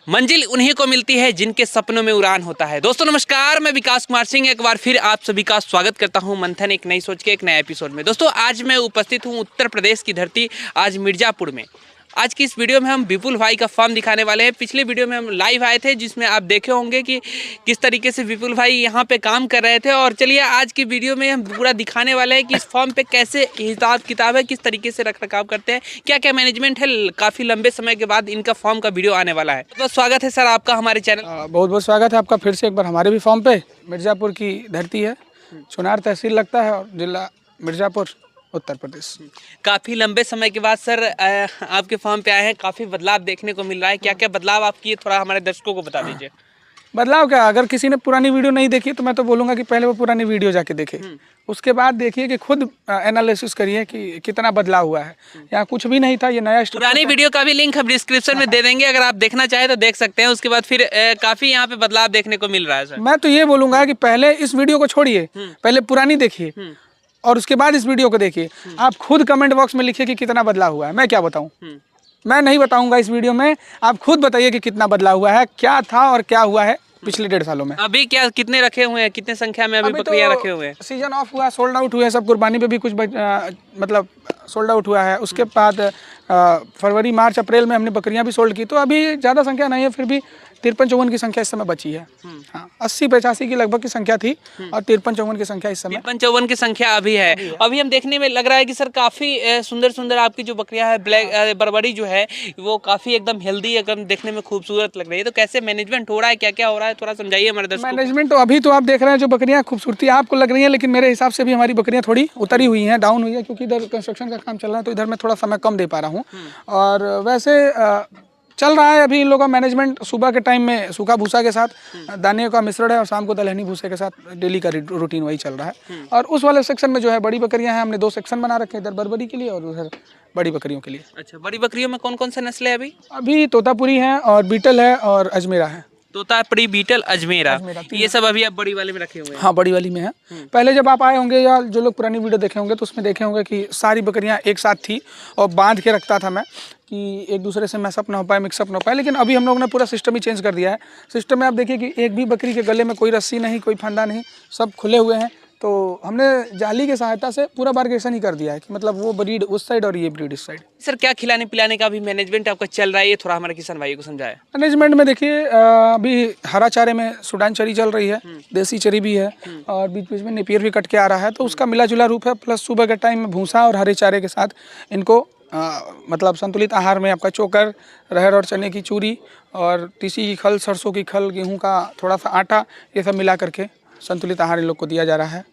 मंजिल उन्हीं को मिलती है जिनके सपनों में उड़ान होता है। दोस्तों नमस्कार, मैं विकास कुमार सिंह एक बार फिर आप सभी का स्वागत करता हूं मंथन एक नई सोच के एक नए एपिसोड में। दोस्तों आज मैं उपस्थित हूं उत्तर प्रदेश की धरती, आज मिर्ज़ापुर में। आज की इस वीडियो में हम विपुल भाई का फार्म दिखाने वाले हैं। पिछले वीडियो में हम लाइव आए थे जिसमें आप देखे होंगे कि किस तरीके से विपुल भाई यहाँ पे काम कर रहे थे। और चलिए आज की वीडियो में हम पूरा दिखाने वाले हैं कि इस फार्म पे कैसे हिसाब किताब है, किस तरीके से रख रखाव करते हैं, क्या क्या मैनेजमेंट है। काफ़ी लंबे समय के बाद इनका फार्म का वीडियो आने वाला है। तो स्वागत है सर आपका हमारे चैनल। बहुत बहुत स्वागत है आपका फिर से एक बार हमारे भी फार्म पे। मिर्ज़ापुर की धरती है, चुनार तहसील लगता है और जिला मिर्ज़ापुर, उत्तर प्रदेश। काफ़ी लंबे समय के बाद सर आपके फार्म पे आए हैं। काफ़ी बदलाव देखने को मिल रहा है। क्या क्या बदलाव आप किए, थोड़ा हमारे दर्शकों को बता दीजिए। बदलाव क्या, अगर किसी ने पुरानी वीडियो नहीं देखी तो मैं तो बोलूँगा कि पहले वो पुरानी वीडियो जाके देखे, उसके बाद देखिए कि खुद एनालिसिस करिए कि कितना बदलाव हुआ है। यहाँ कुछ भी नहीं था, ये नया पुरानी वीडियो का भी लिंक हम डिस्क्रिप्शन में दे देंगे, अगर आप देखना चाहें तो देख सकते हैं। उसके बाद फिर काफ़ी यहाँ पे बदलाव देखने को मिल रहा है सर। मैं तो ये बोलूँगा कि पहले इस वीडियो को छोड़िए, पहले पुरानी देखिए और उसके बाद इस वीडियो को देखिए। आप खुद कमेंट बॉक्स में लिखिए कि कितना बदलाव हुआ है। मैं क्या बताऊं, मैं नहीं बताऊंगा इस वीडियो में। आप खुद बताइए कि कितना बदलाव हुआ है, क्या था और क्या हुआ है पिछले 1.5 सालों में। अभी क्या कितने रखे हुए हैं, कितने संख्या में अभी बकरियां रखे हुए हैं? सीजन ऑफ हुआ, सोल्ड आउट हुए सब। कुर्बानी पे भी कुछ मतलब सोल्ड आउट हुआ है। उसके बाद फरवरी मार्च अप्रैल में हमने बकरियां भी सोल्ड की, तो अभी ज़्यादा संख्या नहीं है, फिर भी 53-54 की संख्या इस समय बची है। हाँ, 80-85 की लगभग की संख्या थी और 53-54 की संख्या इस समय 53-54 की संख्या अभी है। अभी हम देखने में लग रहा है कि सर काफ़ी सुंदर सुंदर आपकी जो बकरियां है, ब्लैक बरबरी जो है वो काफ़ी एकदम हेल्दी, एकदम देखने में खूबसूरत लग रही है। तो कैसे मैनेजमेंट हो रहा है, क्या क्या हो रहा है, थोड़ा समझाइए हमारे दर्शकों को। मैनेजमेंट तो अभी तो आप देख रहे हैं, जो बकरियां खूबसूरती आपको लग रही हैं, लेकिन मेरे हिसाब से भी हमारी बकरियां थोड़ी उतरी हुई हैं, डाउन हुई है, क्योंकि इधर कंस्ट्रक्शन का काम चल रहा है, तो इधर मैं थोड़ा समय कम दे पा रहा हूँ। और वैसे चल रहा है अभी इन लोगों का मैनेजमेंट। सुबह के टाइम में सूखा भूसा के साथ दाने का मिश्रण है और शाम को दलहनी भूसे के साथ डेली का रूटीन वही चल रहा है। और उस वाले सेक्शन में जो है बड़ी बकरियां हैं, हमने 2 सेक्शन बना रखे हैं, इधर बरबरी के लिए और उधर बड़ी बकरियों के लिए। अच्छा, बड़ी बकरियों में कौन कौन से नस्लें हैं अभी? अभी तोतापुरी है और बीटल है और अजमेरा है। तोतापुरी, बीटल, अजमेरा, ये सब अभी आप बड़ी वाले में रखे हुए हैं? हाँ, बड़ी वाली में है। पहले जब आप आए होंगे या जो लोग पुरानी वीडियो देखे होंगे तो उसमें देखे होंगे कि सारी बकरियां एक साथ थी और बांध के रखता था मैं कि एक दूसरे से मैसअप ना हो पाए, मिक्सअप ना हो पाए। लेकिन अभी हम लोग ने पूरा सिस्टम ही चेंज कर दिया है। सिस्टम में आप देखिए कि एक भी बकरी के गले में कोई रस्सी नहीं, कोई फंदा नहीं, सब खुले हुए हैं। तो हमने जाली की सहायता से पूरा बार्गेशन ही कर दिया है कि मतलब वो ब्रीड उस साइड और ये ब्रीड इस साइड। सर क्या खिलाने पिलाने का भी मैनेजमेंट आपका चल रहा है, ये थोड़ा हमारे किसान भाई को समझाए। मैनेजमेंट में देखिए अभी हरा चारे में सूडान चरी चल रही है, देसी चरी भी है और बीच बीच में नेपियर भी कट के आ रहा है, तो उसका मिला जुला रूप है। प्लस सुबह के टाइम में भूसा और हरे चारे के साथ इनको मतलब संतुलित आहार में आपका चोकर, रहर और चने की चूरी और तीसी की खल, सरसों की खल, गेहूँ का थोड़ा सा आटा, ये सब मिला करके संतुलित आहार इन लोग को दिया जा रहा है।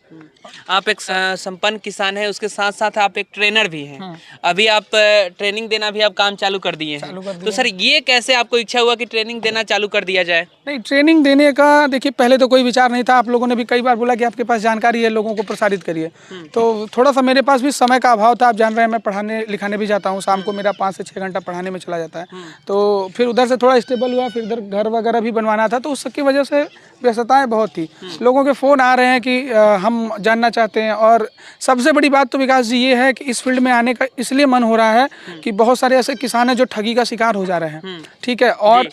आप एक संपन्न किसान है, उसके साथ साथ आप एक ट्रेनर भी हैं। अभी आप ट्रेनिंग देना भी आप काम चालू कर दिए हैं। तो सर ये कैसे आपको इच्छा हुआ कि ट्रेनिंग देना चालू कर दिया जाए? नहीं, ट्रेनिंग देने का देखिए पहले तो कोई विचार नहीं था। आप लोगों ने भी कई बार बोला कि आपके पास जानकारी है, लोगों को प्रसारित करिए। तो थोड़ा सा मेरे पास भी समय का अभाव था। आप जान रहे हैं मैं पढ़ाने लिखाने भी जाता हूँ, शाम को मेरा 5 से 6 घंटा पढ़ाने में चला जाता है। तो फिर उधर से थोड़ा स्टेबल हुआ, फिर इधर घर वगैरह भी बनवाना था, तो उसकी वजह से व्यस्तताएँ बहुत थी। लोगों के फ़ोन आ रहे हैं कि हम जानना चाहते हैं। और सबसे बड़ी बात तो विकास जी ये है कि इस फील्ड में आने का इसलिए मन हो रहा है कि बहुत सारे ऐसे किसान हैं जो ठगी का शिकार हो जा रहे हैं, ठीक है, और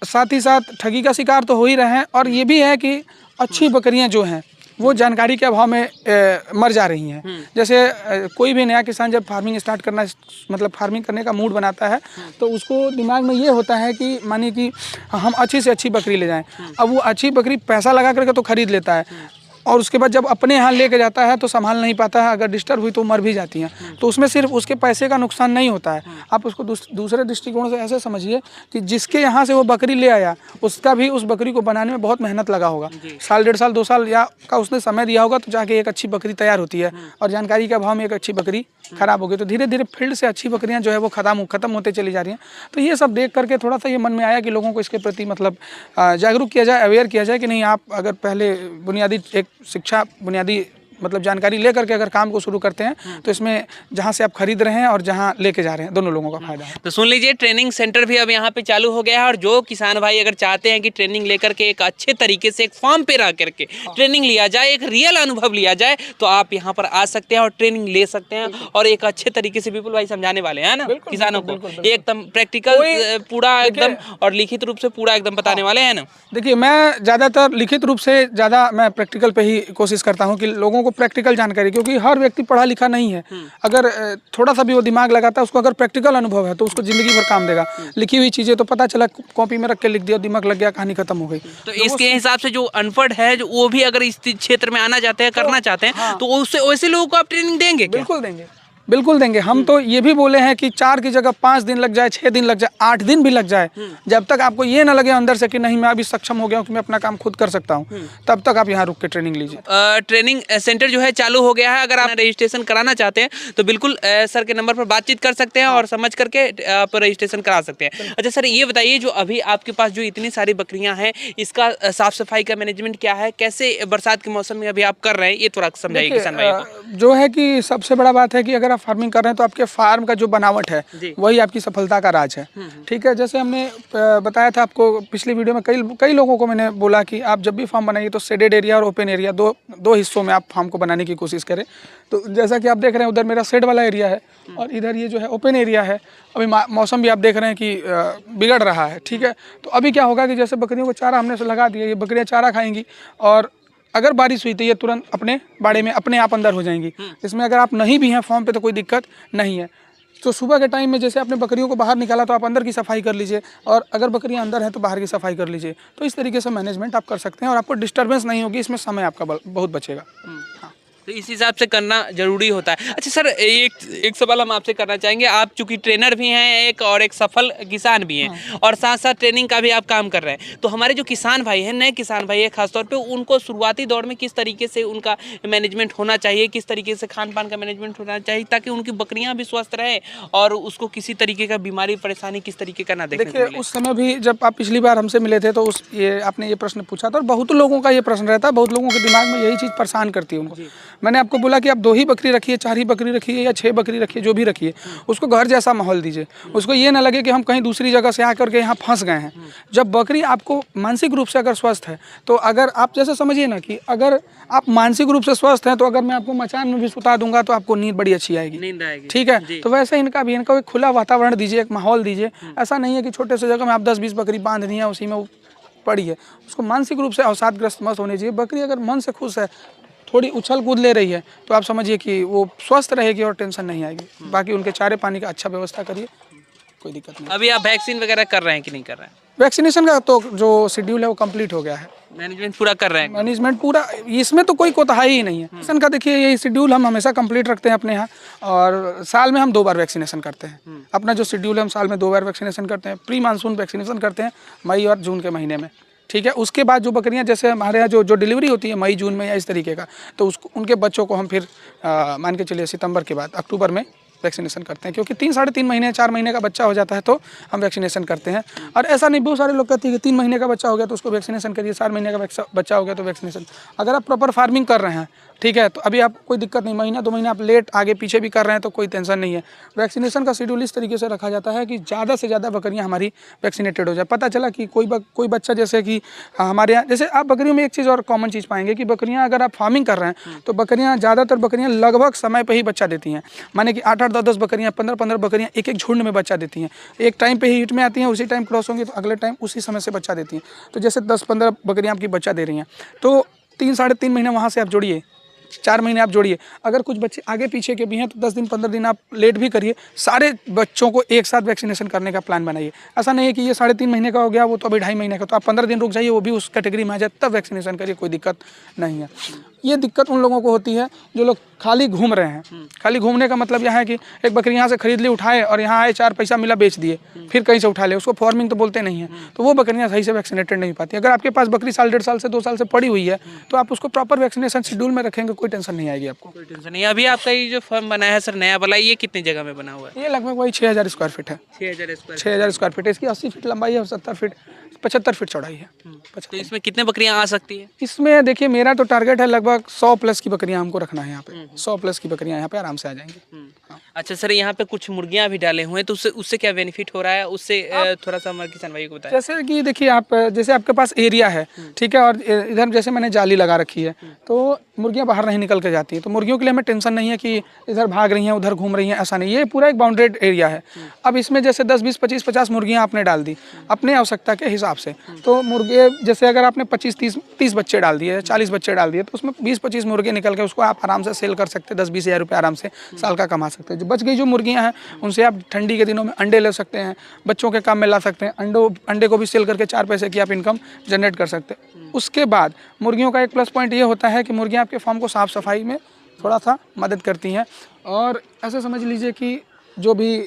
साथ ही साथ ठगी का शिकार तो हो ही रहे हैं, और ये भी है कि अच्छी बकरियां जो हैं वो जानकारी के अभाव में मर जा रही हैं। जैसे कोई भी नया किसान जब फार्मिंग स्टार्ट करना, मतलब फार्मिंग करने का मूड बनाता है, तो उसको दिमाग में ये होता है कि मानिए कि हम अच्छी से अच्छी बकरी ले जाएं। अब वो अच्छी बकरी पैसा लगा करके तो खरीद लेता है, और उसके बाद जब अपने यहाँ लेके जाता है तो संभाल नहीं पाता है। अगर डिस्टर्ब हुई तो मर भी जाती हैं। तो उसमें सिर्फ उसके पैसे का नुकसान नहीं होता है। आप उसको दूसरे दृष्टिकोण से ऐसे समझिए कि जिसके यहाँ से वो बकरी ले आया, उसका भी उस बकरी को बनाने में बहुत मेहनत लगा होगा। साल, 1.5 साल, 2 साल या का उसने समय दिया होगा, तो जाके एक अच्छी बकरी तैयार होती है। और जानकारी के अभाव में एक अच्छी बकरी खराब हो गई, तो धीरे धीरे फील्ड से अच्छी बकरियां जो है वो खत्म होते चली जा रही हैं। तो ये सब देख करके थोड़ा सा ये मन में आया कि लोगों को इसके प्रति मतलब जागरूक किया जाए, अवेयर किया जाए कि नहीं, आप अगर पहले बुनियादी एक शिक्षा, बुनियादी मतलब जानकारी ले करके अगर काम को शुरू करते हैं तो इसमें जहाँ से आप खरीद रहे हैं और जहाँ लेके जा रहे हैं दोनों लोगों का फायदा है। तो सुन लीजिए, ट्रेनिंग सेंटर भी अब यहाँ पे चालू हो गया है और जो किसान भाई अगर चाहते हैं कि ट्रेनिंग लेकर के एक अच्छे तरीके से एक फार्म पे रह करके ट्रेनिंग लिया जाए, एक रियल अनुभव लिया जाए, तो आप यहाँ पर आ सकते हैं और ट्रेनिंग ले सकते हैं और एक अच्छे तरीके से विपुल भाई समझाने वाले हैं ना किसानों को, एकदम प्रैक्टिकल पूरा एकदम और लिखित रूप से पूरा एकदम बताने वाले हैं ना। देखिए, मैं ज़्यादातर लिखित रूप से ज़्यादा मैं प्रैक्टिकल पे ही कोशिश करता हूँ कि लोगों को प्रैक्टिकल जानकारी, क्योंकि हर व्यक्ति पढ़ा लिखा नहीं है। अगर थोड़ा सा भी वो दिमाग लगाता है, उसको अगर प्रैक्टिकल अनुभव है तो उसको ज़िंदगी भर काम देगा। लिखी हुई चीज़ें तो पता चला कॉपी में रख के लिख दिया, दिमाग लग गया, कहानी खत्म हो गई। तो इसके हिसाब से जो अनपढ़ है, जो वो भी अगर इस क्षेत्र में आना चाहते हैं, करना चाहते हैं, तो उससे वैसे लोगों को आप ट्रेनिंग देंगे क्या? बिल्कुल देंगे, बिल्कुल देंगे। हम तो ये भी बोले हैं कि 4 की जगह 5 दिन लग जाए, 6 दिन लग जाए, 8 दिन भी लग जाए, जब तक आपको ये ना लगे अंदर से कि नहीं मैं अभी सक्षम हो गया हूँ कि मैं अपना काम खुद कर सकता हूँ, तब तक आप यहाँ रुक के ट्रेनिंग लीजिए। ट्रेनिंग सेंटर जो है चालू हो गया है। अगर आप रजिस्ट्रेशन कराना चाहते हैं तो बिल्कुल सर के नंबर पर बातचीत कर सकते हैं और समझ करके आप रजिस्ट्रेशन करा सकते हैं। अच्छा सर, ये बताइए, जो अभी आपके पास जो इतनी सारी बकरियां हैं, इसका साफ सफाई का मैनेजमेंट क्या है, कैसे बरसात के मौसम में अभी आप कर रहे हैं, ये थोड़ा समझाइए किसान भाई को। जो है कि सबसे बड़ा बात है कि अगर आप फार्मिंग कर रहे हैं तो आपके फार्म का जो बनावट है वही आपकी सफलता का राज है। ठीक है, जैसे हमने बताया था आपको पिछली वीडियो में, कई लोगों को मैंने बोला कि आप जब भी फार्म बनाइए तो शेडेड एरिया और ओपन एरिया दो हिस्सों में आप फार्म को बनाने की कोशिश करें। तो जैसा कि आप देख रहे हैं, उधर मेरा शेड वाला एरिया है और इधर ये जो है ओपन एरिया है। अभी मौसम भी आप देख रहे हैं कि बिगड़ रहा है। ठीक है, तो अभी क्या होगा कि जैसे बकरियों को चारा हमने लगा दिया, ये बकरियाँ चारा खाएंगी और अगर बारिश हुई तो ये तुरंत अपने बाड़े में अपने आप अंदर हो जाएंगी। इसमें अगर आप नहीं भी हैं फॉर्म पे तो कोई दिक्कत नहीं है। तो सुबह के टाइम में जैसे आपने बकरियों को बाहर निकाला तो आप अंदर की सफाई कर लीजिए, और अगर बकरियां अंदर हैं तो बाहर की सफाई कर लीजिए। तो इस तरीके से मैनेजमेंट आप कर सकते हैं और आपको डिस्टर्बेंस नहीं होगी, इसमें समय आपका बहुत बचेगा। हाँ, तो इस हिसाब से करना जरूरी होता है। अच्छा सर, एक सवाल हम आपसे करना चाहेंगे। आप चूंकि ट्रेनर भी हैं और एक सफल किसान भी हैं, और साथ साथ ट्रेनिंग का भी आप काम कर रहे हैं, तो हमारे जो किसान भाई हैं, नए किसान भाई हैं खासतौर पे, उनको शुरुआती दौर में किस तरीके से उनका मैनेजमेंट होना चाहिए, किस तरीके से खान पान का मैनेजमेंट होना चाहिए, ताकि उनकी बकरियां भी स्वस्थ रहें और उसको किसी तरीके का बीमारी परेशानी किस तरीके का ना देखने को मिले? उस समय भी जब आप पिछली बार हमसे मिले थे तो आपने ये प्रश्न पूछा था, और बहुत लोगों का ये प्रश्न रहता है, बहुत लोगों के दिमाग में यही चीज़ परेशान करती है उनको। मैंने आपको बोला कि आप 2 ही बकरी रखिए, 4 ही बकरी रखिए या 6 बकरी रखिए, जो भी रखिए, उसको घर जैसा माहौल दीजिए। उसको ये ना लगे कि हम कहीं दूसरी जगह से आकर के यहाँ फंस गए हैं। जब बकरी आपको मानसिक रूप से अगर स्वस्थ है, तो अगर आप जैसे समझिए ना कि अगर आप मानसिक रूप से स्वस्थ हैं तो अगर मैं आपको मचान में भी सुता दूंगा तो आपको नींद बड़ी अच्छी आएगी, नींद आएगी। ठीक है, तो वैसे इनका एक खुला वातावरण दीजिए, एक माहौल दीजिए। ऐसा नहीं है कि छोटे से जगह में आप 10-20 बकरी बांध रही हैं, उसी में पड़ी है। उसको मानसिक रूप से अवसादग्रस्त मत होने चाहिए। बकरी अगर मन से खुश है, थोड़ी उछल कूद ले रही है, तो आप समझिए कि वो स्वस्थ रहेगी और टेंशन नहीं आएगी। बाकी उनके चारे पानी का अच्छा व्यवस्था करिए, कोई दिक्कत नहीं। अभी आप वैक्सीन वगैरह कर रहे हैं कि नहीं कर रहे हैं? वैक्सीनेशन का तो जो शेड्यूल है वो कंप्लीट हो गया है। मैनेजमेंट पूरा कर रहे हैं? मैनेजमेंट पूरा, इसमें तो कोई कोताही ही नहीं है। वैक्सीनेशन का देखिए, यही शेड्यूल हम हमेशा कंप्लीट रखते हैं अपने यहाँ, और साल में हम 2 बार वैक्सीनेशन करते हैं। अपना जो शेड्यूल है, हम साल में 2 बार वैक्सीनेशन करते हैं। प्री मानसून वैक्सीनेशन करते हैं मई और जून के महीने में, ठीक है। उसके बाद जो बकरियां, जैसे हमारे यहाँ जो डिलीवरी होती है मई जून में या इस तरीके का, तो उनके बच्चों को हम फिर मान के चलिए सितंबर के बाद अक्टूबर में वैक्सीनेशन करते हैं, क्योंकि 3-3.5 महीने 4 महीने का बच्चा हो जाता है तो हम वैक्सीनेशन करते हैं। और ऐसा नहीं, बहुत सारे लोग कहते हैं कि 3 महीने का बच्चा हो गया तो उसको वैक्सीनेशन करिए, 4 महीने का बच्चा हो गया तो वैक्सीनेशन। अगर आप प्रॉपर फार्मिंग कर रहे हैं, ठीक है, तो अभी आप कोई दिक्कत नहीं। महीना 2 महीना आप लेट आगे पीछे भी कर रहे हैं तो कोई टेंशन नहीं है। वैक्सीनेशन का शेड्यूल इस तरीके से रखा जाता है कि ज़्यादा से ज़्यादा बकरियां हमारी वैक्सीनेटेड हो जाए। पता चला कि कोई बच्चा, जैसे कि हमारे यहाँ, जैसे आप बकरियों में एक चीज़ और कॉमन चीज़ पाएंगे कि बकरियां अगर आप फार्मिंग कर रहे हैं तो बकरियां, ज़्यादातर बकरियां लगभग समय पर ही बच्चा देती हैं। माने कि 8-8, 10-10 बकरियां, 15-15 बकरियां एक झुंड में बच्चा देती हैं। एक टाइम पे ही हिट में आती हैं, उसी टाइम क्रॉस होंगी तो अगले टाइम उसी समय से बच्चा देती हैं। तो जैसे 10-15 बकरियां आपकी बच्चा दे रही हैं, तो 3-3.5 महीने वहाँ से आप जोड़िए, 4 महीने आप जोड़िए। अगर कुछ बच्चे आगे पीछे के भी हैं तो 10 दिन 15 दिन आप लेट भी करिए। सारे बच्चों को एक साथ वैक्सीनेशन करने का प्लान बनाइए। ऐसा नहीं है कि ये 3.5 महीने का हो गया, वो तो अभी 2.5 महीने का, तो आप 15 दिन रुक जाइए, वो भी उस कैटेगरी में आ जाए, तब वैक्सीनेशन करिए, कोई दिक्कत नहीं है। ये दिक्कत उन लोगों को होती है जो लोग खाली घूम रहे हैं। खाली घूमने का मतलब यह है कि एक बकरी यहाँ से खरीद ली, उठाए और यहाँ आए, 4 पैसा मिला, बेच दिए, फिर कहीं से उठा ले, उसको फार्मिंग तो बोलते नहीं है। तो वो बकरियाँ सही से वैक्सीनेटेड नहीं पाती। अगर आपके पास बकरी 1.5 साल से 2 साल से पड़ी हुई है तो आप उसको प्रॉपर वैक्सीनेशन शेड्यूल में रखेंगे, कोई टेंशन नहीं आएगी आपको। कोई टेंशन नहीं। अभी आपका ये जो फर्म बना है सर, नया वाला, ये कितनी जगह में बना हुआ है? ये लगभग वही 6000 स्क्वायर फीट है। 6000 स्क्वायर फीट है। इसकी 80 फीट लंबाई है और 75 फीट चौड़ाई है। तो इसमें कितने बकरियां आ सकती है? इसमें देखिए, मेरा तो टारगेट है लगभग लगभग 100 प्लस की बकरियां हमको रखना है यहाँ पे। 100 प्लस की बकरियां यहाँ पे आराम से आ जाएंगी। अच्छा सर, यहाँ पे कुछ मुर्गियाँ भी डाले हुए हैं, तो उससे उससे क्या बेनिफिट हो रहा है, उससे थोड़ा सा हमारे किसान भाई को बताएं। जैसे कि देखिए आप, जैसे आपके पास एरिया है, ठीक है, और इधर जैसे मैंने जाली लगा रखी है, तो मुर्गियां बाहर नहीं निकल के जाती हैं, तो मुर्गियों के लिए हमें टेंशन नहीं है कि इधर भाग रही हैं उधर घूम रही हैं, ऐसा नहीं। ये पूरा एक बाउंड्रेड एरिया है। अब इसमें जैसे 10 20 25 50 मुर्गियां आपने डाल दी अपने आवश्यकता के हिसाब से, तो मुर्गे जैसे अगर आपने 25 30 बच्चे डाल दिए, 40 बच्चे डाल दिए, तो उसमें 20 25 मुर्गे निकल के उसको आप आराम से सेल कर सकते हैं, 10 20 हज़ार रुपये आराम से साल का कमा सकते हैं। जो बच गई जो मुर्गियां हैं, उनसे आप ठंडी के दिनों में अंडे ले सकते हैं, बच्चों के काम में ला सकते हैं, अंडे को भी सेल करके 4 पैसे की आप इनकम जनरेट कर सकते हैं। उसके बाद मुर्गियों का एक प्लस पॉइंट ये होता है कि मुर्गियां आपके फार्म को साफ़ सफाई में थोड़ा सा मदद करती हैं, और ऐसे समझ लीजिए कि जो भी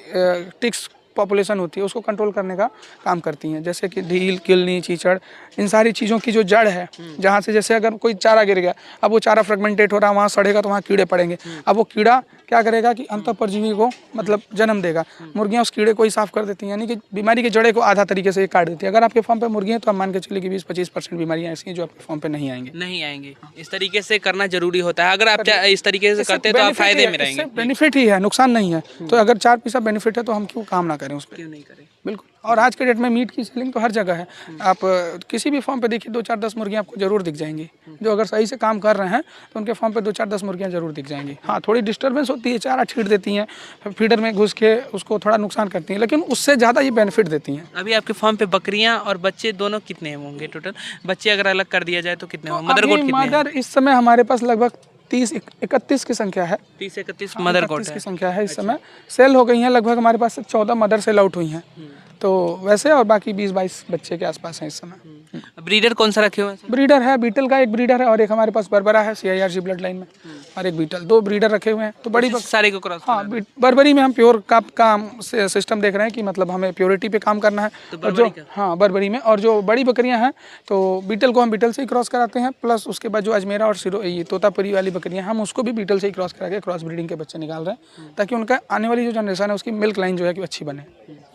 टिक्स पॉपुलेशन होती है उसको कंट्रोल करने का काम करती हैं, जैसे कि ढील, किलनी, चीचड़, इन सारी चीज़ों की जो जड़ है, जहाँ से जैसे अगर कोई चारा गिर गया, अब वो चारा फ्रेगमेंटेट हो रहा है, वहाँ सड़ेगा तो वहाँ कीड़े पड़ेंगे। अब वो कीड़ा क्या करेगा कि अंतःपरजीवी को मतलब जन्म देगा, मुर्गियाँ उस कीड़े को ही साफ कर देती हैं, यानी कि बीमारी के जड़े को आधा तरीके से काट देती है। अगर आपके फार्म पे मुर्गी है तो आप मान के चलिए कि 20-25% बीमारियाँ ऐसी हैं जो आपके फार्म पे नहीं आएंगी। इस तरीके से करना जरूरी होता है। अगर आप इस तरीके से करते हैं तो आप फायदे में रहेंगे। बेनिफिट ही है, नुकसान नहीं है। तो अगर 4 पैसा बेनिफिट है तो हम क्यों काम ना करें उस पर, क्यों नहीं करें। बिल्कुल। और आज के डेट में मीट की सेलिंग तो हर जगह है। आप किसी भी फार्म पे देखिए 2-4-10 मुर्गियाँ आपको जरूर दिख जाएंगी, जो अगर सही से काम कर रहे हैं तो उनके फार्म पे 2-4-10 मुर्गियाँ जरूर दिख जाएंगी। हाँ, थोड़ी डिस्टर्बेंस होती है, चारा छीट देती हैं, फीडर में घुस के उसको थोड़ा नुकसान करती हैं, लेकिन उससे ज़्यादा ये बेनिफिट देती हैं। अभी आपके फार्म पे बकरियां और बच्चे दोनों कितने होंगे टोटल? बच्चे अगर अलग कर दिया जाए तो कितने होंगे? मदर गोट कितने हैं? मदर इस समय हमारे पास लगभग 30-31 की संख्या है। 30-31 मदर गोट 31 है। की संख्या है इस समय। सेल हो गई हैं लगभग, हमारे पास 14 मदर सेल आउट हुई हैं, तो वैसे, और बाकी 20-22 बच्चे के आसपास हैं इस समय। ब्रीडर कौन सा रखे हुए हैं? ब्रीडर है, बीटल का एक ब्रीडर है, और एक हमारे पास बर्बरा है CIRG ब्लड लाइन में, और एक बीटल, 2 ब्रीडर रखे हुए हैं। तो बड़ी सारे को क्रॉस। हाँ, बर्बरी में हम प्योर का सिस्टम देख रहे हैं कि मतलब हमें प्योरिटी पे काम करना है। और जो बर्बरी में, और जो बड़ी बकरियां हैं तो बीटल को हम बीटल से ही क्रॉस कराते हैं, प्लस उसके बाद जो अजमेरा और ये तोतापुरी वाली बकरियां हम उसको भी बीटल से ही क्रॉस करा के क्रॉस ब्रीडिंग के बच्चे निकाल रहे हैं, ताकि उनका आने वाली जो जनरेशन है उसकी मिल्क लाइन जो है कि अच्छी बने।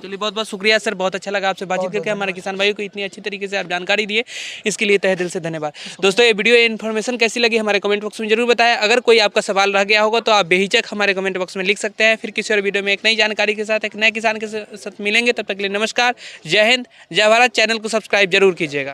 चलिए, बहुत बहुत शुक्रिया सर, बहुत अच्छा लगा आपसे बातचीत करके। हमारे किसान भाइयों को इतनी अच्छी तरीके से आप जानकारी दिए, इसके लिए तहे दिल से धन्यवाद। दोस्तों, ये वीडियो, ये इन्फॉर्मेशन कैसी लगी हमारे कमेंट बॉक्स में जरूर बताएं। अगर कोई आपका सवाल रह गया होगा तो आप बेहिचक हमारे कमेंट बॉक्स में लिख सकते हैं। फिर किसी और वीडियो में एक नई जानकारी के साथ, एक नए किसान के साथ मिलेंगे। तब तक के लिए नमस्कार, जय हिंद, जय भारत। चैनल को सब्सक्राइब जरूर कीजिएगा।